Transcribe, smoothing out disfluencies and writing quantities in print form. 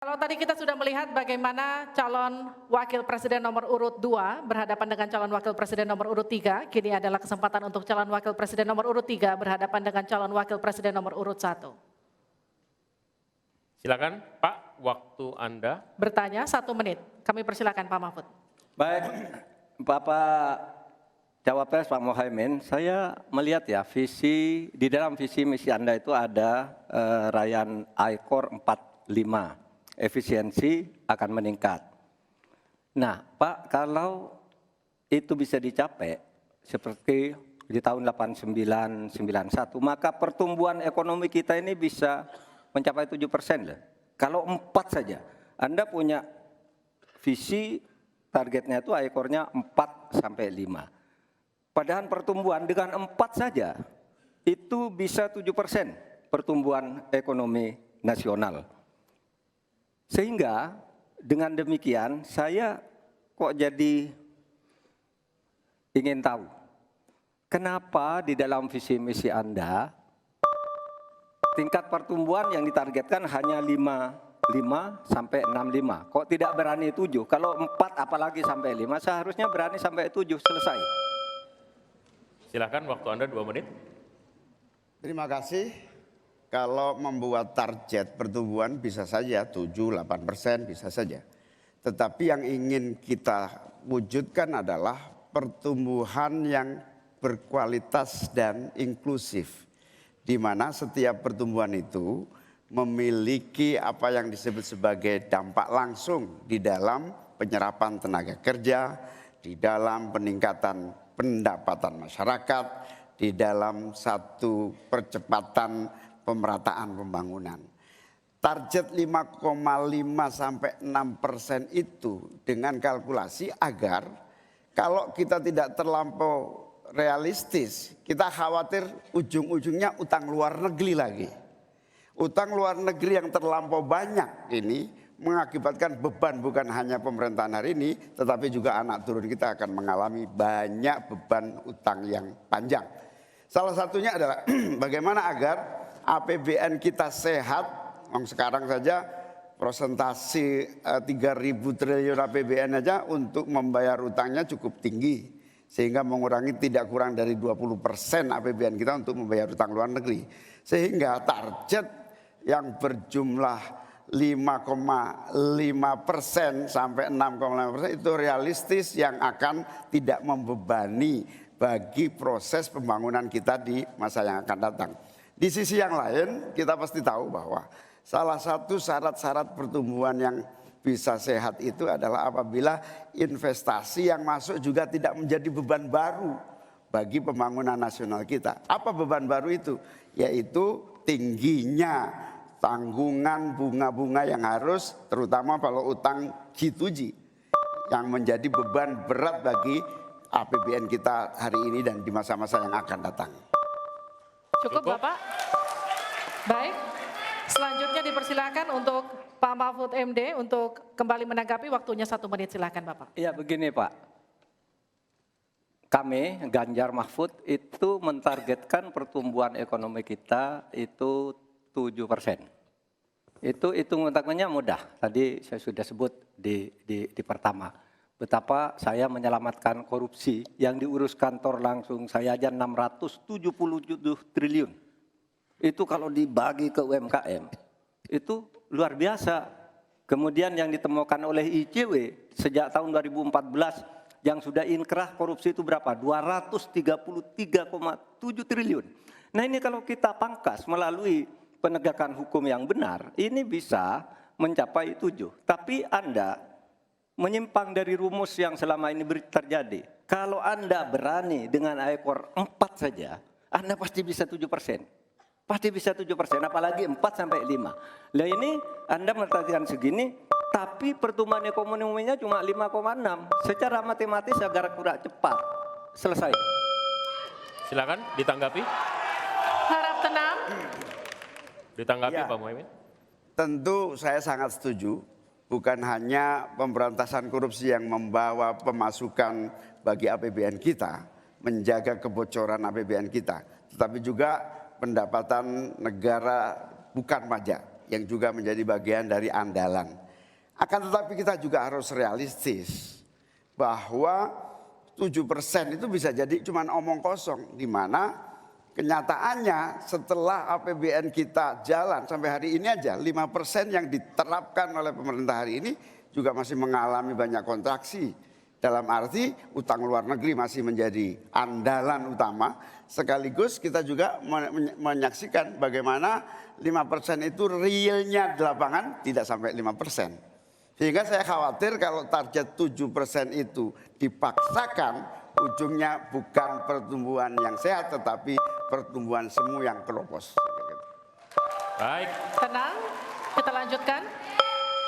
Kalau tadi kita sudah melihat bagaimana calon wakil presiden nomor urut 2 berhadapan dengan calon wakil presiden nomor urut 3, kini adalah kesempatan untuk calon wakil presiden nomor urut 3 berhadapan dengan calon wakil presiden nomor urut 1. Silakan Pak, waktu Anda. Bertanya 1 menit. Kami persilakan Pak Mahfud. Baik, Bapak Cawapres Pak Mohaimin, saya melihat ya di dalam visi misi Anda itu ada rayaan I-Core 45. Efisiensi akan meningkat. Nah, Pak, kalau itu bisa dicapai seperti di tahun 89, 91, maka pertumbuhan ekonomi kita ini bisa mencapai 7% loh. Kalau 4 saja, Anda punya visi targetnya itu I-Core-nya 4 sampai 5. Padahal pertumbuhan dengan 4 saja itu bisa 7% pertumbuhan ekonomi nasional. Sehingga dengan demikian saya kok jadi ingin tahu kenapa di dalam visi misi Anda tingkat pertumbuhan yang ditargetkan hanya 5 sampai 65. Kok tidak berani 7? Kalau 4 apalagi sampai 5 seharusnya berani sampai 7 selesai. Silakan waktu Anda 2 menit. Terima kasih. Kalau membuat target pertumbuhan bisa saja 7-8% bisa saja. Tetapi yang ingin kita wujudkan adalah pertumbuhan yang berkualitas dan inklusif. Di mana setiap pertumbuhan itu memiliki apa yang disebut sebagai dampak langsung di dalam penyerapan tenaga kerja, di dalam peningkatan pendapatan masyarakat, di dalam satu percepatan pemerataan pembangunan. Target 5,5 sampai 6% itu dengan kalkulasi agar kalau kita tidak terlampau realistis, kita khawatir ujung-ujungnya utang luar negeri lagi. Utang luar negeri yang terlampau banyak ini mengakibatkan beban bukan hanya pemerintahan hari ini, tetapi juga anak turun kita akan mengalami banyak beban utang yang panjang. Salah satunya adalah bagaimana agar APBN kita sehat. Sekarang saja presentasi 3.000 triliun APBN aja untuk membayar utangnya cukup tinggi. Sehingga mengurangi tidak kurang dari 20% APBN kita untuk membayar utang luar negeri. Sehingga target yang berjumlah 5,5% sampai 6,5% itu realistis yang akan tidak membebani bagi proses pembangunan kita di masa yang akan datang. Di sisi yang lain kita pasti tahu bahwa salah satu syarat-syarat pertumbuhan yang bisa sehat itu adalah apabila investasi yang masuk juga tidak menjadi beban baru bagi pembangunan nasional kita. Apa beban baru itu? Yaitu tingginya tanggungan bunga-bunga yang harus terutama kalau utang G2G yang menjadi beban berat bagi APBN kita hari ini dan di masa-masa yang akan datang. Cukup Bapak? Baik, selanjutnya dipersilakan untuk Pak Mahfud MD untuk kembali menanggapi, waktunya 1 menit, silakan Bapak. Iya begini Pak, kami Ganjar Mahfud itu mentargetkan pertumbuhan ekonomi kita itu 7%. Itu hitung-hitungannya mudah, tadi saya sudah sebut di pertama. Betapa saya menyelamatkan korupsi yang diurus kantor langsung saya aja 677 triliun. Itu kalau dibagi ke UMKM, itu luar biasa. Kemudian yang ditemukan oleh ICW sejak tahun 2014 yang sudah inkrah korupsi itu berapa? 233,7 triliun. Nah ini kalau kita pangkas melalui penegakan hukum yang benar, ini bisa mencapai 7. Tapi Anda menyimpang dari rumus yang selama ini terjadi. Kalau Anda berani dengan I-Core 4 saja, Anda pasti bisa 7%. Pasti bisa 7%, apalagi 4 sampai 5. Nah ini Anda menargetkan segini, tapi pertumbuhan ekonominya cuma 5,6. Secara matematis agar kurang cepat. Selesai. Silakan ditanggapi. Harap tenang. Ditanggapi Ya, Pak Mohaimin. tentu saya sangat setuju. Bukan hanya pemberantasan korupsi yang membawa pemasukan bagi APBN kita, menjaga kebocoran APBN kita, tetapi juga pendapatan negara bukan pajak yang juga menjadi bagian dari andalan. Akan tetapi kita juga harus realistis bahwa 7% itu bisa jadi cuma omong kosong, di mana kenyataannya setelah APBN kita jalan sampai hari ini aja 5% yang diterapkan oleh pemerintah hari ini juga masih mengalami banyak kontraksi. Dalam arti utang luar negeri masih menjadi andalan utama, sekaligus kita juga menyaksikan bagaimana 5% itu realnya di lapangan tidak sampai 5%. Sehingga saya khawatir kalau target 7% itu dipaksakan, ujungnya bukan pertumbuhan yang sehat tetapi pertumbuhan semu yang keropos. Baik. Tenang, kita lanjutkan.